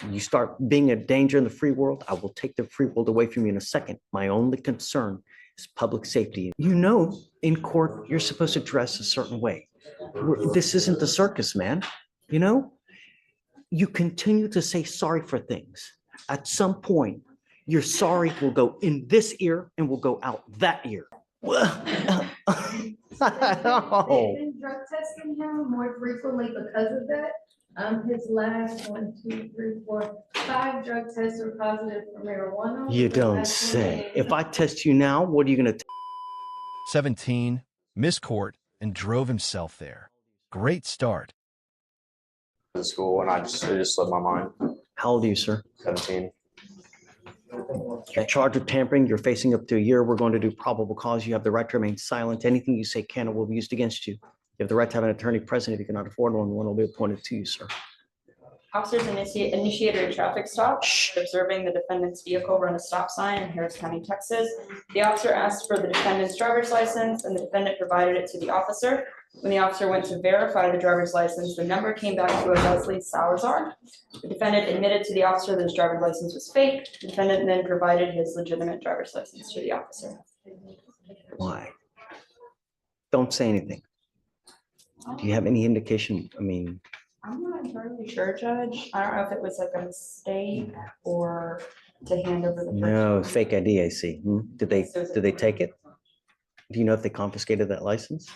You start being a danger in the free world, I will take the free world away from you in a second. My only concern is public safety. You know, in court, you're supposed to dress a certain way. This isn't the circus, man. You know, you continue to say sorry for things. At some point, your sorry will go in this ear and will go out that ear. They've been drug testing him more frequently because of that. His last 5 drug tests are positive for marijuana. You don't say. If I test you now, what are you going to? 17, missed court and drove himself there. Great start. In school, and it just slipped my mind. How old are you, sir? 17. You're charged with tampering. You're facing up to a year. We're going to do probable cause. You have the right to remain silent. Anything you say can or will be used against you. You have the right to have an attorney present. If you cannot afford one will be appointed to you, sir. Officers initiated a traffic stop, observing the defendant's vehicle run a stop sign in Harris County, Texas. The officer asked for the defendant's driver's license, and the defendant provided it to the officer. When the officer went to verify the driver's license, the number came back to a Leslie Salazar. The defendant admitted to the officer that his driver's license was fake. The defendant then provided his legitimate driver's license to the officer. Why? Don't say anything. Do you have any indication? I mean, I'm not entirely sure, Judge. I don't know if it was like a mistake or to hand over the. No, fake ID, I see. Did they take it? Do you know if they confiscated that license?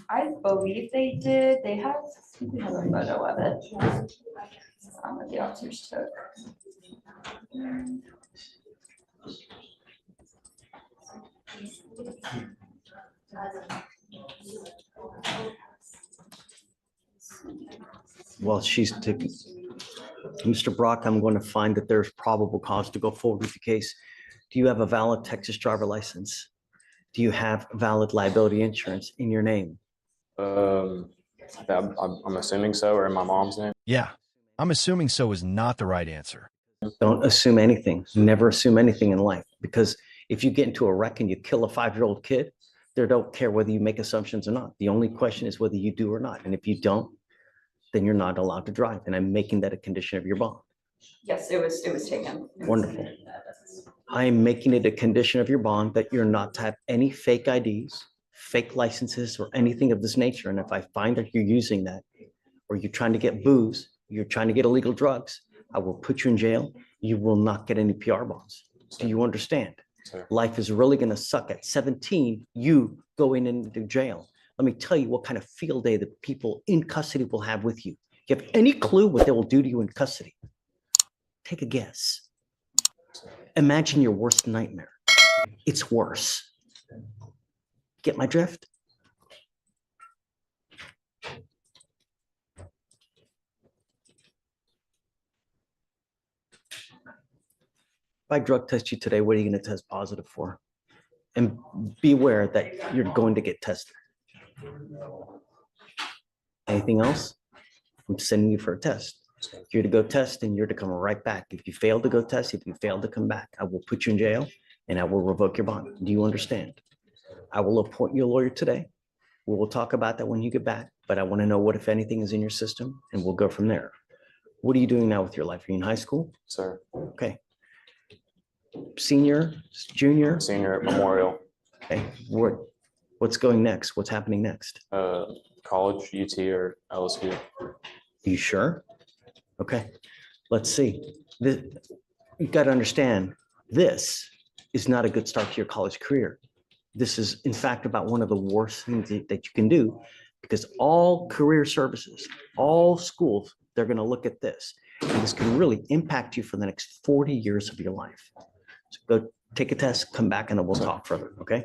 I believe they did. They have a photo of it. That the officers took. Well, she's taking. Mr. Brock, I'm going to find that there's probable cause to go forward with the case. Do you have a valid Texas driver license? Do you have valid liability insurance in your name? I'm assuming so, or in my mom's name. Yeah, I'm assuming so is not the right answer. Don't assume anything. Never assume anything in life, because if you get into a wreck and you kill a 5-year-old kid, they don't care whether you make assumptions or not. The only question is whether you do or not. And if you don't, then you're not allowed to drive. And I'm making that a condition of your bond. Yes, it was taken. Wonderful. I am making it a condition of your bond that you're not to have any fake IDs, fake licenses, or anything of this nature. And if I find that you're using that, or you're trying to get booze, you're trying to get illegal drugs, I will put you in jail. You will not get any PR bonds. Do you understand? Sir. Life is really going to suck. At 17, you going into jail. Let me tell you what kind of field day the people in custody will have with you. You have any clue what they will do to you in custody? Take a guess. Imagine your worst nightmare. It's worse. Get my drift? If I drug test you today, what are you going to test positive for? And beware that you're going to get tested. Anything else? I'm sending you for a test. You're to go test and you're to come right back. If you fail to go test, if you fail to come back, I will put you in jail and I will revoke your bond. Do you understand? I will appoint you a lawyer today. We will talk about that when you get back, but I want to know what, if anything, is in your system, and we'll go from there. What are you doing now with your life? Are you in high school? Sir. Okay. Senior, junior? Senior at Memorial. Okay. What's going next? What's happening next? College, UT or LSU. You sure? Okay. Let's see. You've got to understand, this is not a good start to your college career. This is, in fact, about one of the worst things that you can do, because all career services, all schools, they're going to look at this. And this can really impact you for the next 40 years of your life. So go take a test, come back, and then we'll talk further, okay?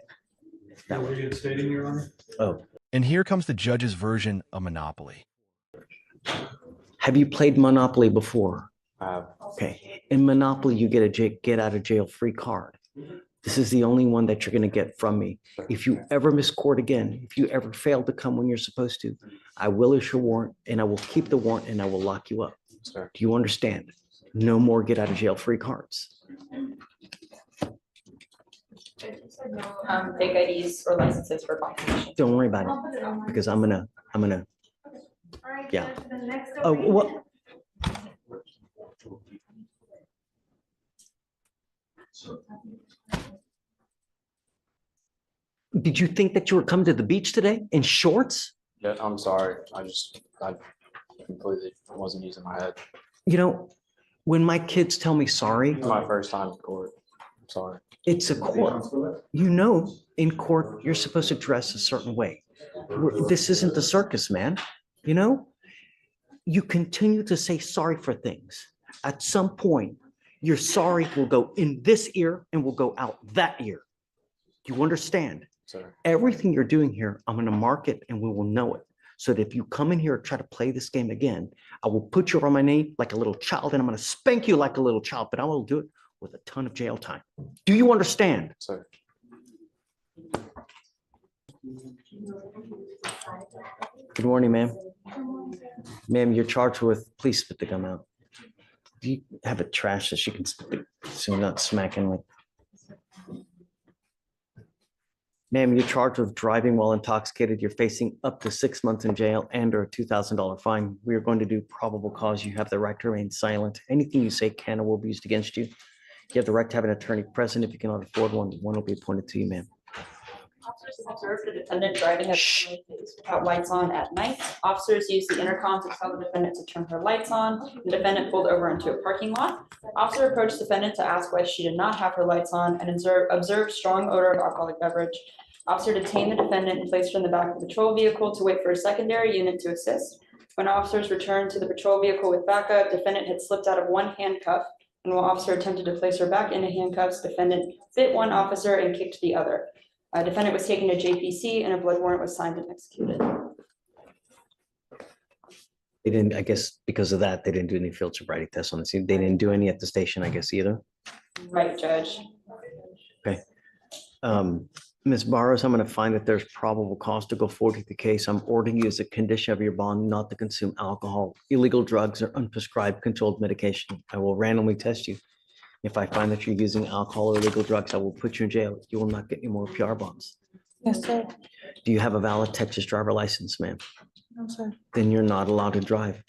That way. Reinstating, Your Honor? Oh. And here comes the judge's version of Monopoly. Have you played Monopoly before? Okay. In Monopoly, you get a get out of jail free card. This is the only one that you're going to get from me. If you ever miss court again, if you ever fail to come when you're supposed to, I will issue a warrant, and I will keep the warrant, and I will lock you up. Sir. Do you understand? No more get out of jail free cards. Fake IDs or licenses for competition. Don't worry about it, because I'm gonna All right, Yeah. Judge, the next. Oh, what? Did you think that you were coming to the beach today in shorts? Yeah, I'm sorry. I completely wasn't using my head. You know, when my kids tell me sorry, It's my first time in court. I'm sorry. it's a court. You know, in court, you're supposed to dress a certain way. This isn't the circus, man. You know, you continue to say sorry for things. At some point, your sorry will go in this ear and will go out that ear. You understand? Sorry. Everything you're doing here, I'm going to mark it and we will know it. So that if you come in here and try to play this game again, I will put you on my knee like a little child and I'm going to spank you like a little child, but I will do it with a ton of jail time. Do you understand? Sorry. Good morning, ma'am. Ma'am, you're charged with, please spit the gum out. Do you have a trash that she can spit the, so you're not smacking like. Ma'am, you're charged with driving while intoxicated. You're facing up to 6 months in jail and or a $2,000 fine. We are going to do probable cause. You have the right to remain silent. Anything you say can or will be used against you. You have the right to have an attorney present. If you cannot afford one, one will be appointed to you, ma'am. Officers observed the defendant driving without lights on at night. Officers used the intercom to tell the defendant to turn her lights on. The defendant pulled over into a parking lot. Officer approached defendant to ask why she did not have her lights on and observed strong odor of alcoholic beverage. Officer detained the defendant and placed her in the back of the patrol vehicle to wait for a secondary unit to assist. When officers returned to the patrol vehicle with backup, defendant had slipped out of one handcuff, and while officer attempted to place her back into handcuffs, defendant bit one officer and kicked the other. Defendant was taken to JPC and a blood warrant was signed and executed. They didn't, I guess, because of that, they didn't do any field sobriety tests on the scene. They didn't do any at the station, I guess, either. Right, Judge. Okay. Ms. Barrows, I'm going to find that there's probable cause to go forward with the case. I'm ordering you as a condition of your bond not to consume alcohol, illegal drugs, or unprescribed controlled medication. I will randomly test you. If I find that you're using alcohol or illegal drugs, I will put you in jail. You will not get any more PR bonds. Yes, sir. Do you have a valid Texas driver license, ma'am? No, sir. Then you're not allowed to drive.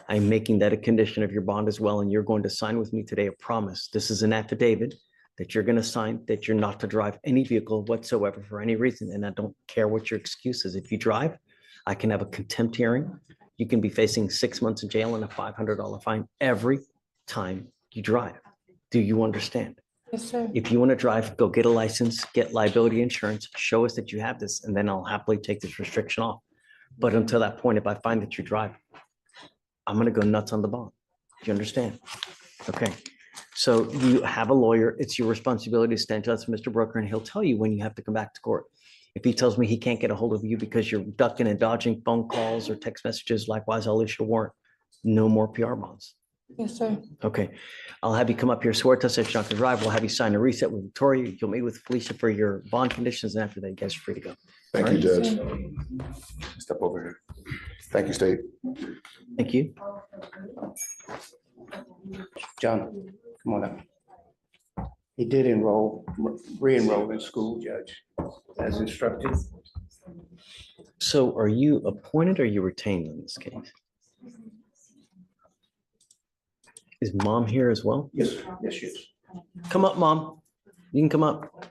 I'm making that a condition of your bond as well, and you're going to sign with me today a promise. This is an affidavit that you're going to sign that you're not to drive any vehicle whatsoever for any reason, and I don't care what your excuse is. If you drive, I can have a contempt hearing. You can be facing 6 months in jail and a $500 fine every time you drive. Do you understand? Yes, sir. If you want to drive, go get a license, get liability insurance, show us that you have this, and then I'll happily take this restriction off. But until that point, if I find that you drive, I'm going to go nuts on the bond. Do you understand? Okay. So you have a lawyer. It's your responsibility to stand to us, Mr. Brooker, and he'll tell you when you have to come back to court. If he tells me he can't get a hold of you because you're ducking and dodging phone calls or text messages, likewise, I'll issue a warrant. No more PR bonds. Yes, sir. Okay, I'll have you come up here, swear to us that you're not gonna drive. We'll have you sign a reset with Victoria. You'll meet with Felicia for your bond conditions, and after that, you guys are free to go. Thank you, Judge. Step over here. Thank you, State. Thank you. John, come on up. He did re-enroll in school, Judge, as instructed. So are you appointed or are you retained in this case? Is mom here as well? Yes, yes, yes. Come up, mom. You can come up.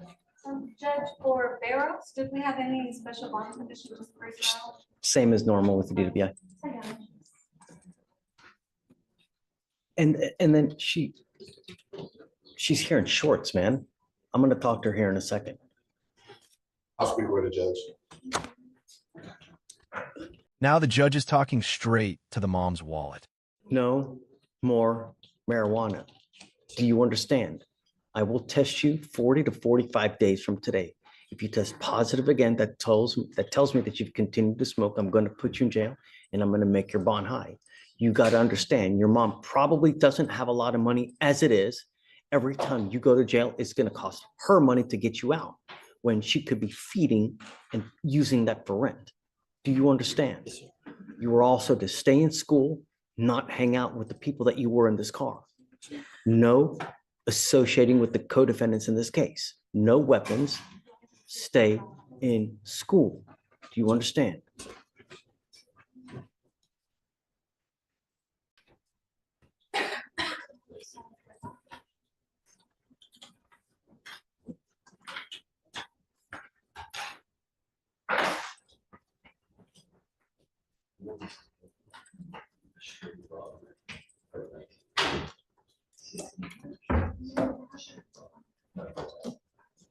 Judge, for Barrows, did we have any special bond conditions for trial? Same as normal with the DWI. And then she's here in shorts, man. I'm gonna talk to her here in a second. I'll speak with the judge. Now the judge is talking straight to the mom's wallet. No more marijuana. Do you understand? I will test you 40 to 45 days from today. If you test positive again, that tells me that you've continued to smoke. I'm going to put you in jail and I'm going to make your bond high. You got to understand, your mom probably doesn't have a lot of money as it is. Every time you go to jail, it's going to cost her money to get you out when she could be feeding and using that for rent. Do you understand? You are also to stay in school, not hang out with the people that you were in this car. No associating with the co-defendants in this case. No weapons. Stay in school. Do you understand?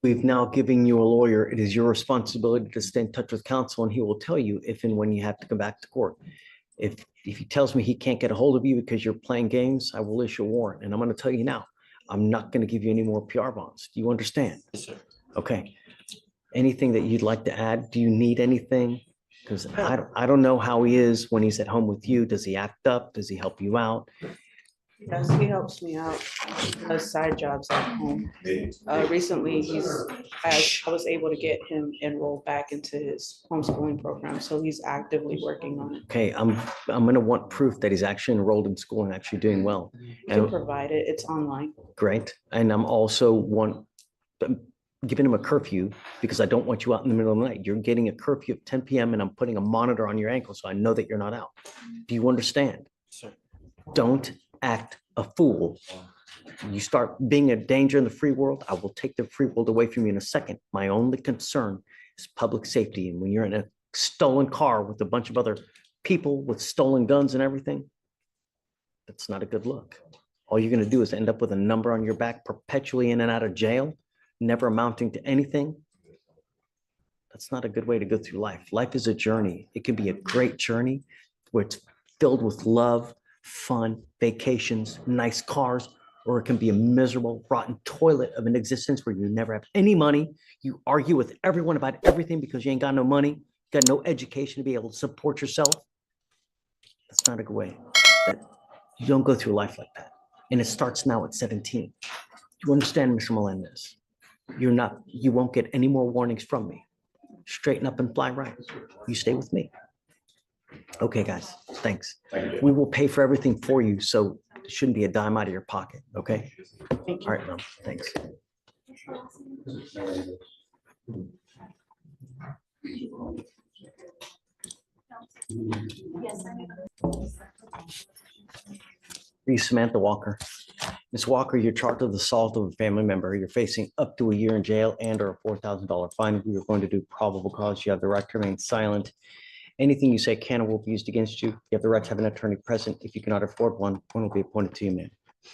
We've now given you a lawyer. It is your responsibility to stay in touch with counsel, and he will tell you if and when you have to come back to court. If he tells me he can't get a hold of you because you're playing games, I will issue a warrant. And I'm going to tell you now, I'm not going to give you any more PR bonds. Do you understand? Yes, sir. Okay. Anything that you'd like to add? Do you need anything? Because I don't know how he is when he's at home with you. Does he act up? Does he help you out? Yes, he helps me out, does side jobs at home. Recently, I was able to get him enrolled back into his homeschooling program, so he's actively working on it. Okay, I'm going to want proof that he's actually enrolled in school and actually doing well. He can provide it, it's online. Great. And I'm also giving him a curfew because I don't want you out in the middle of the night. You're getting a curfew at 10 p.m. and I'm putting a monitor on your ankle so I know that you're not out. Do you understand? Sir. Don't act a fool. You start being a danger in the free world, I will take the free world away from you in a second. My only concern is public safety. And when you're in a stolen car with a bunch of other people with stolen guns and everything, that's not a good look. All you're going to do is end up with a number on your back, perpetually in and out of jail, never amounting to anything. That's not a good way to go through life. Life is a journey. It can be a great journey where it's filled with love, fun, vacations, nice cars, or it can be a miserable, rotten toilet of an existence where you never have any money. You argue with everyone about everything because you ain't got no money, got no education to be able to support yourself. That's not a good way. You don't go through life like that. And it starts now at 17. You understand, Mr. Melendez? You won't get any more warnings from me. Straighten up and fly right. You stay with me. Okay, guys, thanks. We will pay for everything for you, so it shouldn't be a dime out of your pocket, okay? All right, Mom, thanks. Samantha Walker. Ms. Walker, you're charged with assault of a family member. You're facing up to a year in jail and or a $4,000 fine. We are going to do probable cause. You have the right to remain silent. Anything you say can or will be used against you. You have the right to have an attorney present. If you cannot afford one will be appointed to you, ma'am.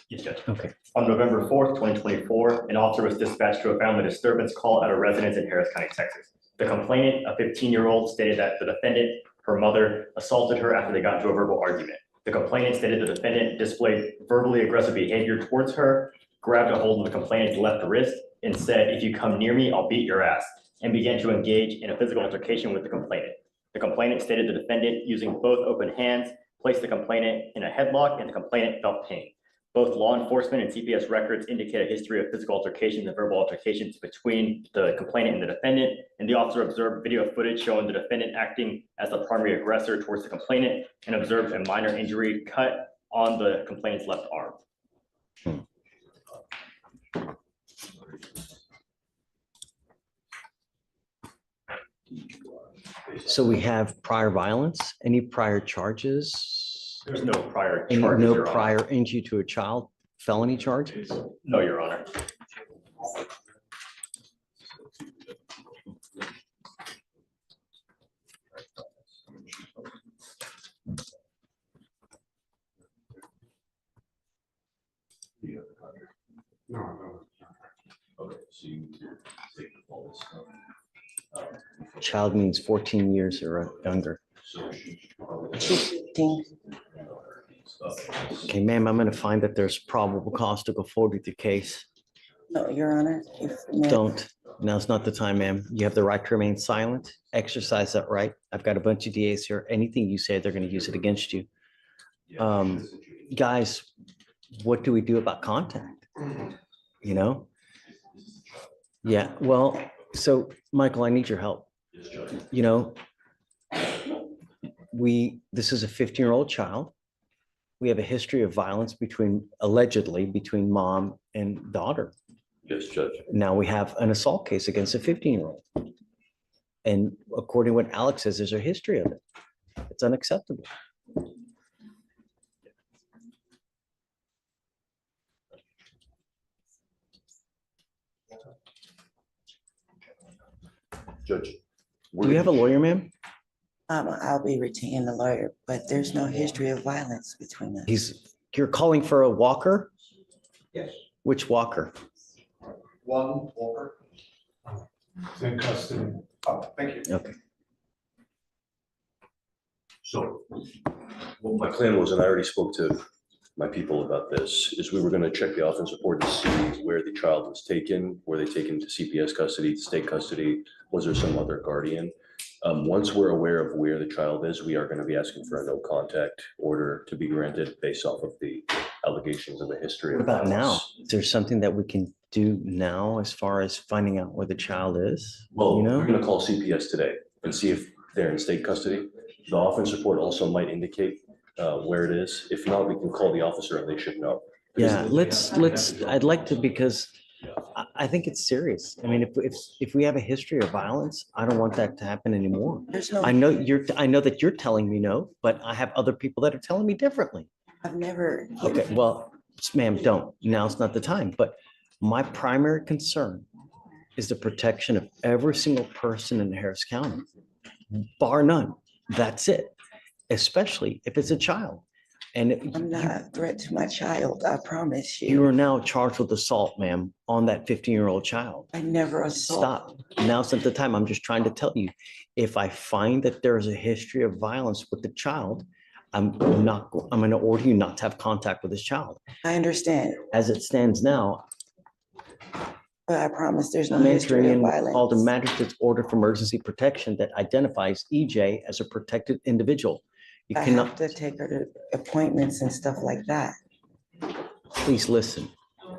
Yes, Judge. Okay. On November 4th, 2024, an officer was dispatched to a family disturbance call at a residence in Harris County, Texas. The complainant, a 15-year-old, stated that the defendant, her mother, assaulted her after they got into a verbal argument. The complainant stated the defendant displayed verbally aggressive behavior towards her, grabbed a hold of the complainant's left wrist, and said, "If you come near me, I'll beat your ass," and began to engage in a physical altercation with the complainant. The complainant stated the defendant, using both open hands, placed the complainant in a headlock and the complainant felt pain. Both law enforcement and CPS records indicate a history of physical altercations and verbal altercations between the complainant and the defendant, and the officer observed video footage showing the defendant acting as the primary aggressor towards the complainant and observed a minor injury cut on the complainant's left arm. So we have prior violence, any prior charges? There's no prior Any, charges, no Your Honor. prior injury to a child, felony charges? No, Your Honor. Child means 14 years or younger. Okay, ma'am, I'm going to find that there's probable cause to go forward with your case. No, Your Honor. Don't. Now's not the time, ma'am. You have the right to remain silent. Exercise that right. I've got a bunch of DAs here. Anything you say, they're going to use it against you. Guys, what do we do about contact? You know? Yeah, well, so Michael, I need your help. You know, this is a 15-year-old child. We have a history of violence allegedly between mom and daughter. Yes, Judge. Now we have an assault case against a 15-year-old. And according to what Alex says, there's a history of it. It's unacceptable. Judge. Do you have a lawyer, ma'am? I'll be retaining the lawyer, but there's no history of violence between us. You're calling for a Walker? Yes. Which Walker? One Walker. It's in custody. Thank you. Okay. So what my plan was, and I already spoke to my people about this, is we were gonna check the offense report to see where the child was taken. Were they taken to CPS custody, to state custody? Was there some other guardian? Once we're aware of where the child is, we are gonna be asking for a no contact order to be granted based off of the allegations of the history. What of about now? violence. Is there something that we can do now as far as finding out where the child is? Well, You we're know? gonna call CPS today and see if they're in state custody. The offense report also might indicate where it is. If not, we can call the officer and they should know. Yeah, I'd like to, because I think it's serious. I mean, if we have a history of violence, I don't want that to happen anymore. There's no, I know that you're telling me no, but I have other people that are telling me differently. I've never. Okay, well, ma'am, don't. Now's not the time. But my primary concern is the protection of every single person in Harris County, bar none. That's it, especially if it's a child. And I'm not a threat to my child, I promise you you. are now charged with assault, ma'am, on that 15-year-old child. I never assault. Stop. Now's not the time. I'm just trying to tell you, if I find that there is a history of violence with the child, I'm going to order you not to have contact with this child. I understand, As it stands now, but I promise there's no I'm entering history of in called a violence. magistrate's order for emergency protection that identifies EJ as a protected individual. You I cannot, have to take her to appointments and stuff like that. please listen.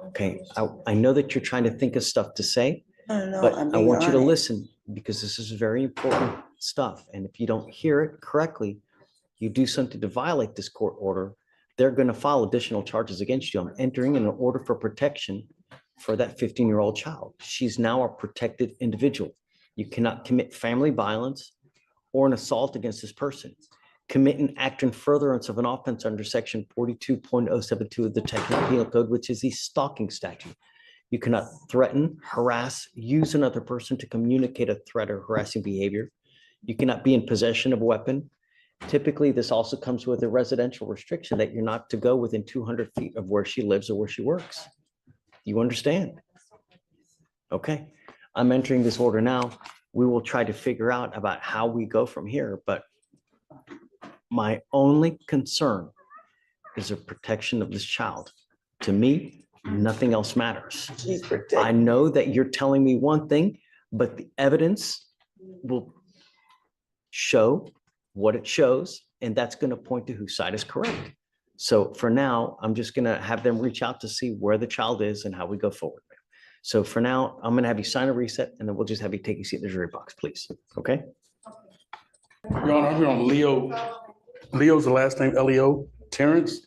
Okay, I know that you're trying to think of stuff to say, No, but I'm I being want you to honest. listen because this is very important stuff. And if you don't hear it correctly, you do something to violate this court order, they're going to file additional charges against you. I'm entering in an order for protection for that 15-year-old child. She's now a protected individual. You cannot commit family violence or an assault against this person. Commit an act in furtherance of an offense under section 42.072 of the Technical Penal Code, which is the stalking statute. You cannot threaten, harass, use another person to communicate a threat or harassing behavior. You cannot be in possession of a weapon. Typically, this also comes with a residential restriction that you're not to go within 200 feet of where she lives or where she works. You understand? Okay, I'm entering this order now. We will try to figure out about how we go from here, but my only concern is the protection of this child. To me, nothing else matters. She's I protected. know that you're telling me one thing, but the evidence will show what it shows, and that's going to point to whose side is correct. So for now, I'm just going to have them reach out to see where the child is and how we go forward. So for now, I'm going to have you sign a reset, and then we'll just have you take a seat in the jury box, please. Okay? Your Honor, I'm here on Leo. Leo's the last name, Leo Terrence.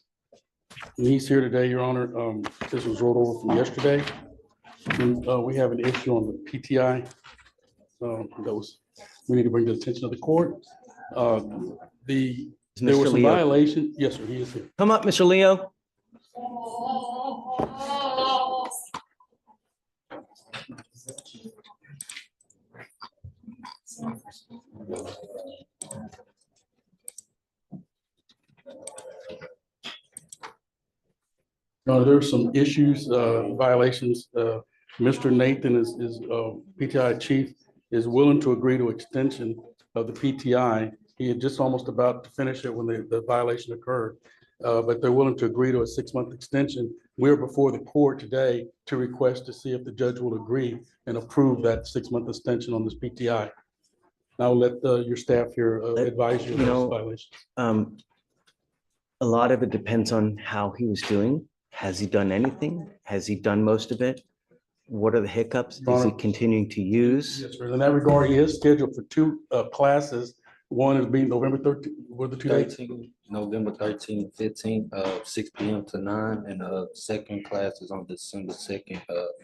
And he's here today, Your Honor. This was rolled over from yesterday. And we have an issue on the PTI. We need to bring to the attention of the court. There was Mr. some Leo, violation. Yes, sir, he is here. come up, Mr. Leo. There's some issues, violations. Mr. Nathan is PTI chief is willing to agree to extension of the PTI. He had just almost about to finish it when the violation occurred. But they're willing to agree to a 6-month extension. We're before the court today to request to see if the judge will agree and approve that 6-month extension on this PTI. I'll let your staff here advise you of those violations. A lot of it depends on how he was doing. Has he done anything? Has he done most of it? What are the hiccups? Is he continuing to use? Yes, sir. In that regard, he is scheduled for 2 classes. One is being November 13th. What are the 2 dates? November 13th, 15th, 6 p.m. to 9, and second class is on December 2nd,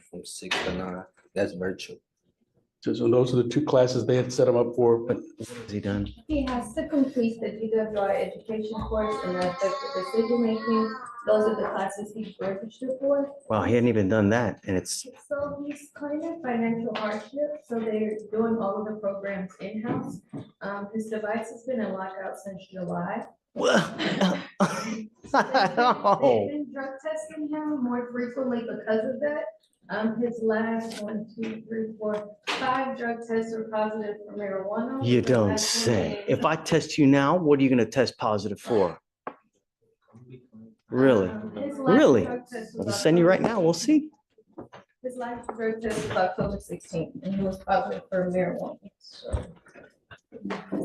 from 6 to 9. That's virtual. So those are the 2 classes they had set him up for. But what has he done? He has to complete the DWI education course and the decision making Those are the classes he's registered for. Wow, he hadn't even done that, and it's So he's claiming financial hardship, so they're doing all of the programs in-house. His device has been in lockout since July. They've been drug testing him more frequently because of that. His last 5 drug tests are positive for marijuana. You The don't last one say. is- If I test you now, what are you gonna test positive for? Really? His last Really? drug test was I'll send you right October- now. We'll see. His last drug test was October 16th, and he was positive for marijuana.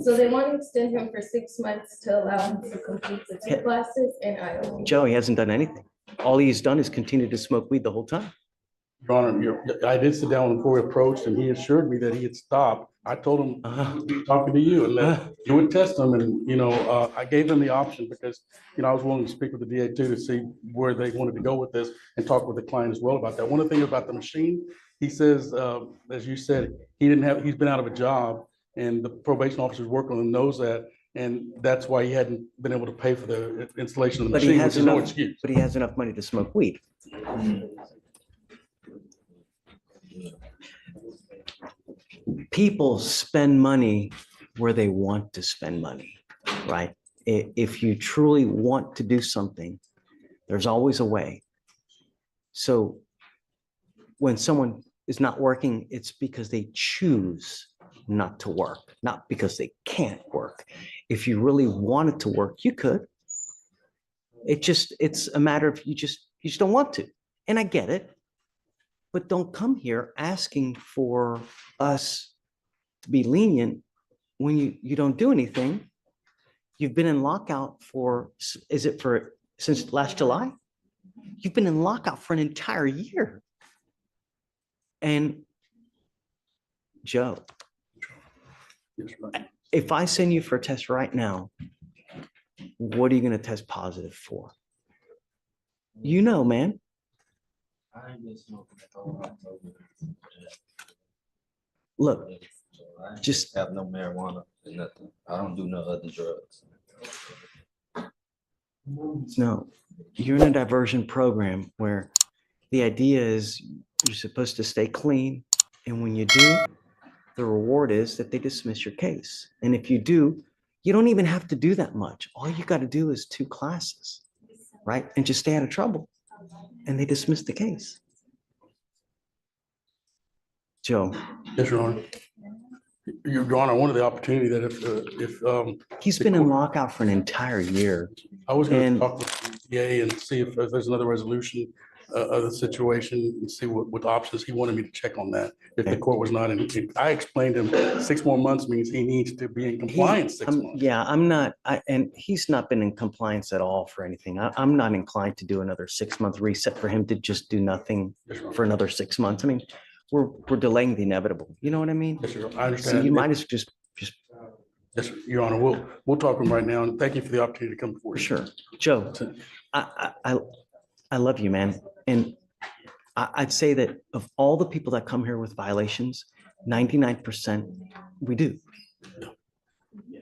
So they want to extend him for 6 months to allow him to complete the 2 classes in Iowa. Joe, he hasn't done anything. All he's done is continue to smoke weed the whole time. Your Honor, I did sit down before we approached and he assured me that he had stopped. I told him, talking to you and that you would test him and, I gave him the option because, I was willing to speak with the DA too to see where they wanted to go with this and talk with the client as well about that. One of the things about the machine, he says, as you said, he's been out of a job and the probation officer's working on him, knows that. And that's why he hadn't been able to pay for the installation of the But he machine, has which is no enough, excuse. but he has enough money to smoke weed. People spend money where they want to spend money, right? If you truly want to do something, there's always a way. So when someone is not working, it's because they choose not to work, not because they can't work. If you really wanted to work, you could. It's a matter of you just don't want to. And I get it. But don't come here asking for us to be lenient when you don't do anything. You've been in lockout since last July? You've been in lockout for an entire year. And Joe, if I send you for a test right now, what are you going to test positive for? Man. I ain't been smoking the whole October. Look, I just have no marijuana and nothing. I don't do no other drugs. no, you're in a diversion program where the idea is you're supposed to stay clean. And when you do, the reward is that they dismiss your case. And if you do, you don't even have to do that much. All you got to do is 2 classes, right? And just stay out of trouble. And they dismiss the case. Joe. Yes, Your Honor. Your Honor, I wanted the opportunity that if He's been in lockout for an entire year. I was going to talk with the DA and see if there's another resolution of the situation and see what options he wanted me to check on that. If the court was not in, I explained to him 6 more months means he needs to be in compliance 6 months. Yeah, I'm not, and he's not been in compliance at all for anything. I'm not inclined to do another 6-month reset for him to just do nothing for another 6 months. I mean, we're delaying the inevitable. You know what I mean? Yes, sir. I understand. So you might as just. Yes, sir. Your Honor, we'll talk to him right now and thank you for the opportunity to come forward. Sure. Joe, I love you, man. And I'd say that of all the people that come here with violations, 99% we do.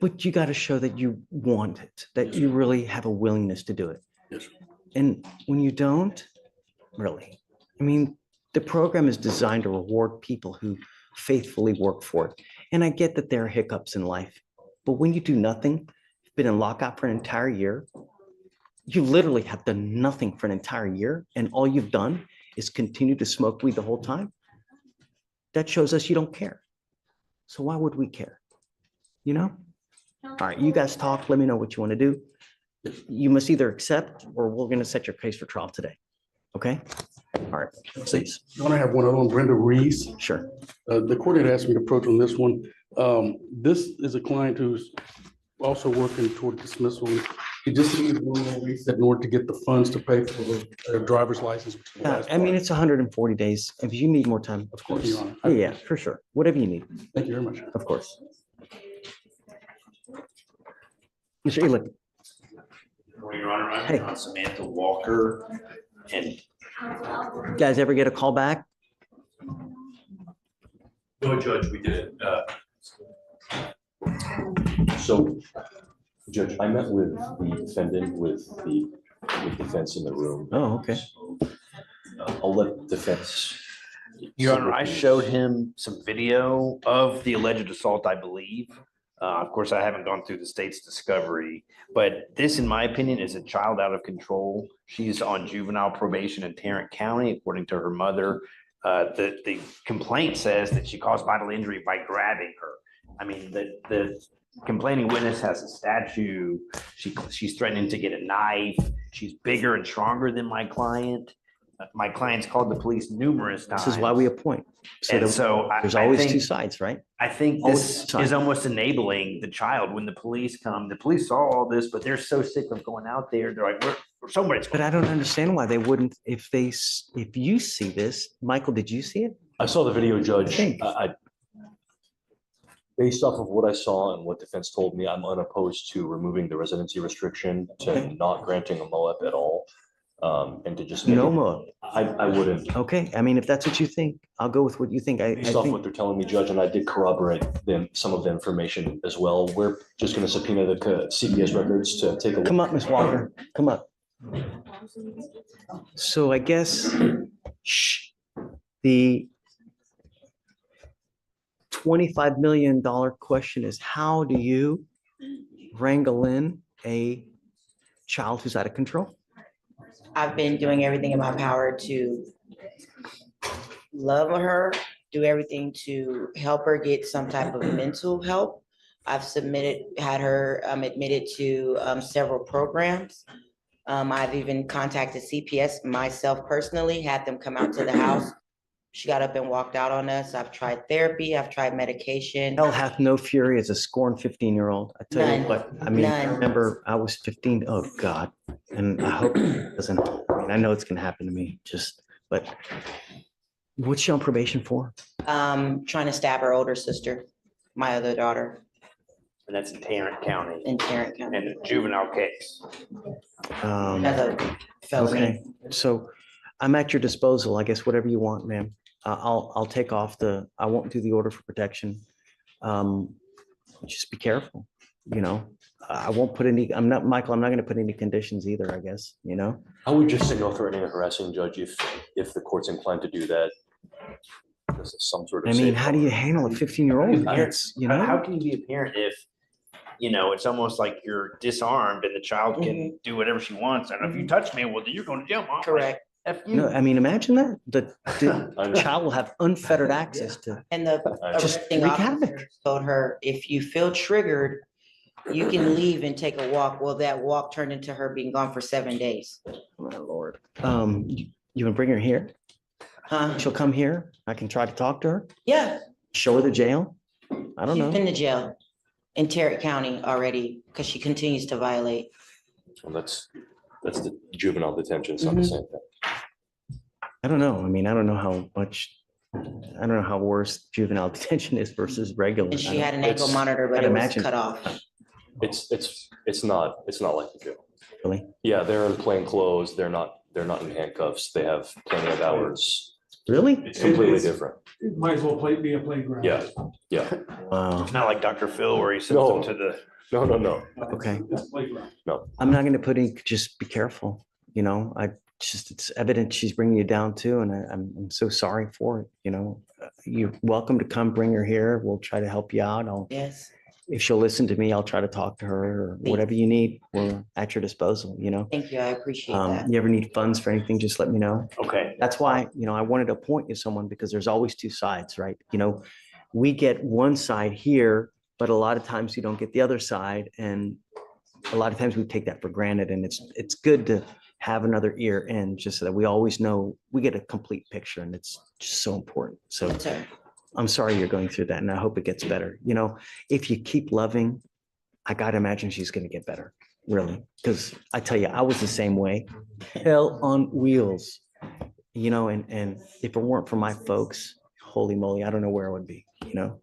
But you got to show that you want it, that you really have a willingness to do it. Yes, sir. And when you don't, really, I mean, the program is designed to reward people who faithfully work for it. And I get that there are hiccups in life, but when you do nothing, you've been in lockout for an entire year, you literally have done nothing for an entire year, and all you've done is continue to smoke weed the whole time. That shows us you don't care. So why would we care? All right, you guys talk. Let me know what you want to do. You must either accept or we're going to set your case for trial today. Okay? All right, please. I want to have one other one, Brenda Reese. Sure. The court had asked me to approach on this one. This is a client who's also working toward dismissal. He just needs one more reset in order to get the funds to pay for their driver's license. Which is the last I mean, part. it's 140 days. If you need more time, of Thank you, course. Your Honor. Yeah, for sure. Whatever you need. Thank you very much. Of course. Mr. Elick. Your Honor, Hey. I'm Samantha Walker, and You guys ever get a call back? no, Judge, we did. So, Judge, I met with the defendant, with the defense in the room. Oh, okay. I'll let defense. Your Honor, I showed him some video of the alleged assault, I believe. Of course, I haven't gone through the state's discovery, but this, in my opinion, is a child out of control. She's on juvenile probation in Tarrant County, according to her mother. The complaint says that she caused bodily injury by grabbing her. I mean, the complaining witness has a statue. She's threatening to get a knife. She's bigger and stronger than my client. My client's called the police numerous times. This is why we appoint. And that so there's I always think- two sides, right? I think Always this two sides. is almost enabling the child when the police come. The police saw all this, but they're so sick of going out there. They're like, we're somewhere. But I don't understand why they wouldn't, if you see this, Michael, did you see it? I saw the video, Judge. Thanks. Based off of what I saw and what defense told me, I'm unopposed to removing the residency restriction, to not granting a MOAP at all. And to just. No more. I wouldn't. Okay, I mean, if that's what you think, I'll go with what you think. I Based off think, what they're telling me, Judge, and I did corroborate some of the information as well. We're just gonna subpoena the CPS records to take a look. come up, Ms. Walker, come up. So I guess, the $25 million question is, how do you wrangle in a child who's out of control? I've been doing everything in my power to love her, do everything to help her get some type of mental help. I've had her admitted to several programs. I've even contacted CPS myself personally, had them come out to the house. She got up and walked out on us. I've tried therapy, I've tried medication. Hell hath no fury as a scorned 15-year-old. I tell you None. what, I mean, I None. remember I was 15. Oh, God. And I hope it doesn't, I mean, I know it's gonna happen to me, but what's she on probation for? Trying to stab her older sister, my other daughter, And that's in Tarrant County in Tarrant County. and a juvenile case. As a felony. Okay, so I'm at your disposal, I guess, whatever you want, ma'am. I'll take off I won't do the order for protection. Just be careful, I won't put Michael, I'm not gonna put any conditions either, I guess, I would just say no threatening or harassing, Judge, if the court's inclined to do that. This is some sort of. I mean, how do you handle a 15-year-old? Parents, how can you be a parent if, it's almost like you're disarmed and the child can do whatever she wants. And if you touch me, well, then you're going to jail, mom. Correct. F you. No, I mean, imagine that. The child will have unfettered access to. And the Just arresting wreak officer havoc. told her, if you feel triggered, you can leave and take a walk. Well, that walk turned into her being gone for 7 days. My Lord. You can bring her here? She'll come here. I can try to talk to her, Yeah, show her the jail. I don't she's know. been to jail in Tarrant County already because she continues to violate. Well, that's the juvenile detention, it's not the same thing. I don't know. I mean, I don't know how worse juvenile detention is versus regular. And I she don't- had an ankle monitor, but I'd it was imagine. cut off. It's not like the jail. Really? Yeah, they're in plain clothes, they're not in handcuffs, they have plenty of hours. Really? It's completely different. It might as well be a playground. Yeah. Wow. It's not like Dr. Phil where he sends No. them to the. No. Okay. It's a playground. I'm not going to put any, just be careful. It's evident she's bringing you down too. And I'm so sorry for it. You're welcome to come bring her here. We'll try to help you out. Yes. If she'll listen to me, I'll try to talk to her or whatever you need. We're at your disposal, Thank you. I appreciate that. You ever need funds for anything, just let me know. Okay. That's why, I wanted to appoint you someone because there's always two sides, right? We get one side here, but a lot of times you don't get the other side. And a lot of times we take that for granted, and it's good to have another ear in just so that we always know, we get a complete picture, and it's just so important. So Yes, sir. I'm sorry you're going through that, and I hope it gets better. If you keep loving, I gotta imagine she's gonna get better, really. Because I tell you, I was the same way. Hell on wheels, and if it weren't for my folks, holy moly, I don't know where I would be,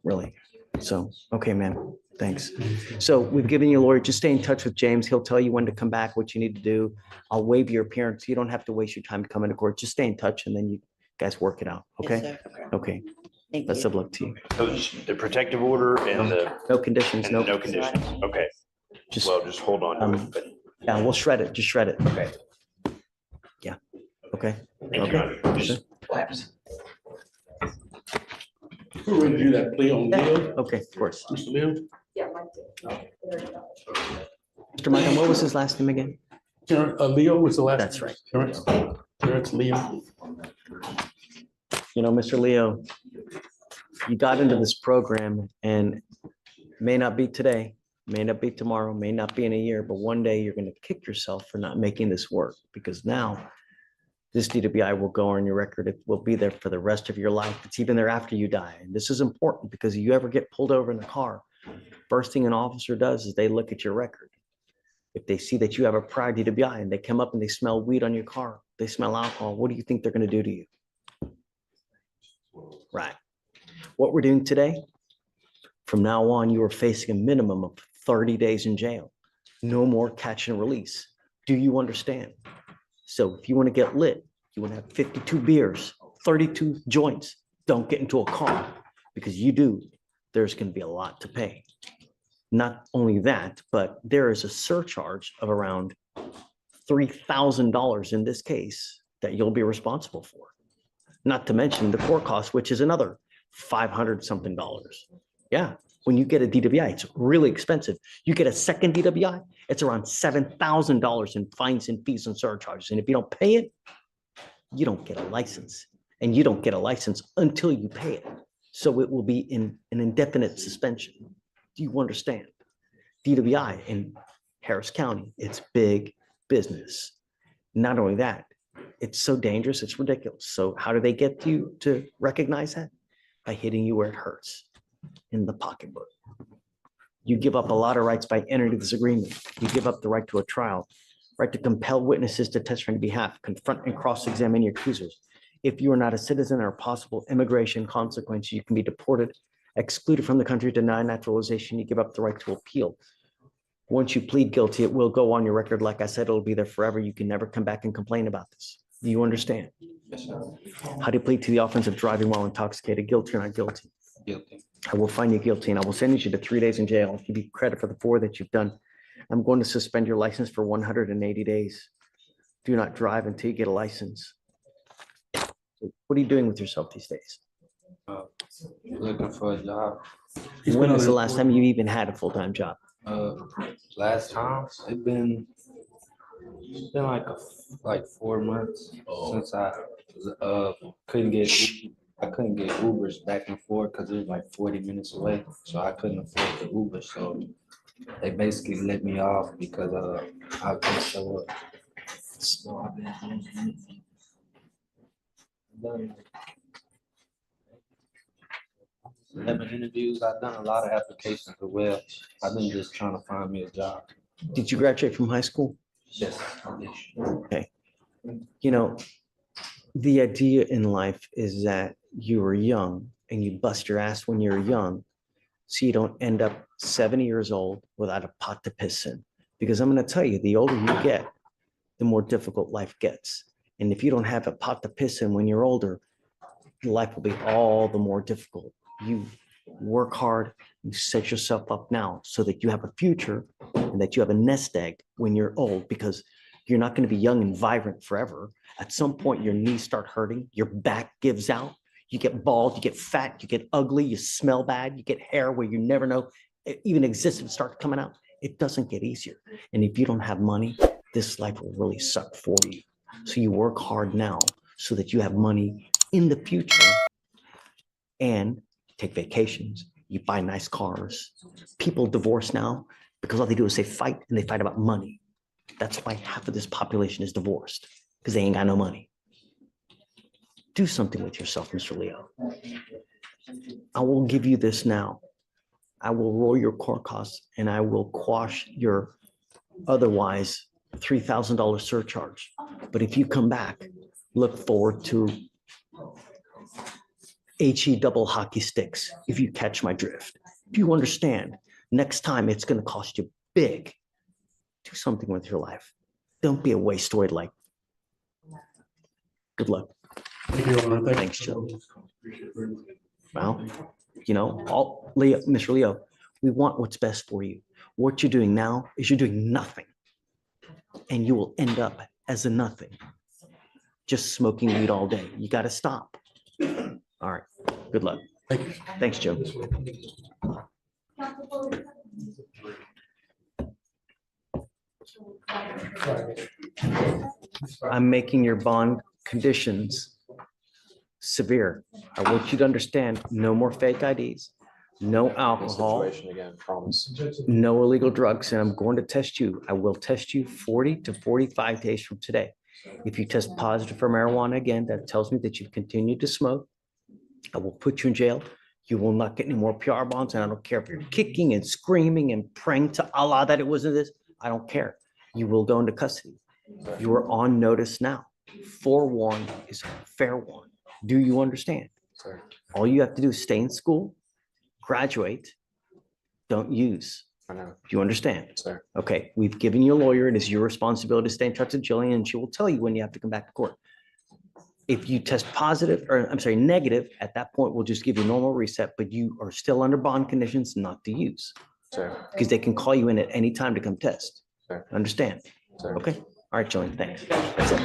really. So, okay, man, thanks. So we've given you a lawyer. Just stay in touch with James. He'll tell you when to come back, what you need to do. I'll waive your appearance. You don't have to waste your time to come into court. Just stay in touch, and then you guys work it out, Yes, okay? sir. Okay. Thank Best you. of luck to you. So the protective order and No conditions, no no. conditions. Okay. Just, Well, just hold on to it. But yeah, we'll shred it. Just shred it. okay. Okay. Thank you, Okay. Your Honor. Sure. We're ready to do that plea on Leo. Okay, of course. Mr. Leo? Yeah, Mike did. Mr. Michael, what was his last name again? Leo was the last. That's right. Terrence Leo. You know, Mr. Leo, you got into this program and may not be today, may not be tomorrow, may not be in a year, but one day you're going to kick yourself for not making this work because now this DWI will go on your record. It will be there for the rest of your life. It's even there after you die. And this is important because if you ever get pulled over in a car, first thing an officer does is they look at your record. If they see that you have a prior DWI and they come up and they smell weed on your car, they smell alcohol, what do you think they're going to do to you? Right. What we're doing today, from now on, you are facing a minimum of 30 days in jail. No more catch and release. Do you understand? So if you want to get lit, you want to have 52 beers, 32 joints, don't get into a car because you do, there's going to be a lot to pay. Not only that, but there is a surcharge of around $3,000 in this case that you'll be responsible for. Not to mention the court cost, which is another 500 something dollars. Yeah, when you get a DWI, it's really expensive. You get a second DWI, it's around $7,000 in fines and fees and surcharges. And if you don't pay it, you don't get a license. And you don't get a license until you pay it. So it will be in an indefinite suspension. Do you understand? DWI in Harris County, it's big business. Not only that, it's so dangerous, it's ridiculous. So how do they get you to recognize that? By hitting you where it hurts, in the pocketbook. You give up a lot of rights by entering this agreement. You give up the right to a trial, right to compel witnesses to testify on your behalf, confront and cross-examine your accusers. If you are not a citizen or possible immigration consequence, you can be deported, excluded from the country, denied naturalization. You give up the right to appeal. Once you plead guilty, it will go on your record. Like I said, it'll be there forever. You can never come back and complain about this. Do you understand? Yes, sir. How do you plead to the offense of driving while intoxicated? Guilty or not guilty? Guilty. I will find you guilty and I will send you to 3 days in jail. I'll give you credit for the 4 that you've done. I'm going to suspend your license for 180 days. Do not drive until you get a license. So what are you doing with yourself these days? Looking for a job. When was the last time you even had a full-time job? Last time it's been like 4 months since I couldn't get Ubers back and forth because it was like 40 minutes away, so I couldn't afford the Uber. So they basically let me off because I couldn't show up. So I've been done 11 interviews. I've done a lot of applications as well. I've been just trying to find me a job. Did you graduate from high school? Yes. Okay. You know, the idea in life is that you were young and you bust your ass when you're young so you don't end up 70 years old without a pot to piss in. Because I'm going to tell you, the older you get, the more difficult life gets. And if you don't have a pot to piss in when you're older, life will be all the more difficult. You work hard, you set yourself up now so that you have a future and that you have a nest egg when you're old, because you're not going to be young and vibrant forever. At some point, your knees start hurting, your back gives out, you get bald, you get fat, you get ugly, you smell bad, you get hair where you never know it even exists and start coming out. It doesn't get easier. And if you don't have money, this life will really suck for you. So you work hard now so that you have money in the future and take vacations. You buy nice cars. People divorce now because all they do is they fight and they fight about money. That's why half of this population is divorced, because they ain't got no money. Do something with yourself, Mr. Leo. I will give you this now. I will roll your court costs and I will quash your otherwise $3,000 surcharge. But if you come back, look forward to HE double hockey sticks if you catch my drift. If you understand, next time it's going to cost you big. Do something with your life. Don't be a wasteoid like. Good luck. Thank you, Your Honor. Thanks, Joe. Well, you know, Leo, Mr. Leo, we want what's best for you. What you're doing now is you're doing nothing, and you will end up as a nothing. just smoking weed all day. You got to stop. All right. Good luck. Thank you. Thanks, Joe. I'm making your bond conditions severe. I want you to understand, no more fake IDs, no alcohol, Situation again, promise. no illegal drugs, and I'm going to test you. I will test you 40 to 45 days from today. If you test positive for marijuana again, that tells me that you've continued to smoke. I will put you in jail. You will not get any more PR bonds, and I don't care if you're kicking and screaming and praying to Allah that it wasn't this. I don't care. You will go into custody. You are on notice now. Forewarned is fair warned. Do you understand? Sir. All you have to do is stay in school, graduate, don't use. I know. Do you understand? Sir. Okay, we've given you a lawyer. It is your responsibility to stay in touch with Jillian, and she will tell you when you have to come back to court. If you test positive, or I'm sorry, negative, at that point, we'll just give you a normal reset, but you are still under bond conditions not to use. Sir. Because they can call you in at any time to come test. Sir. Understand? Sir. Okay, all right, Jillian, thanks. That's it.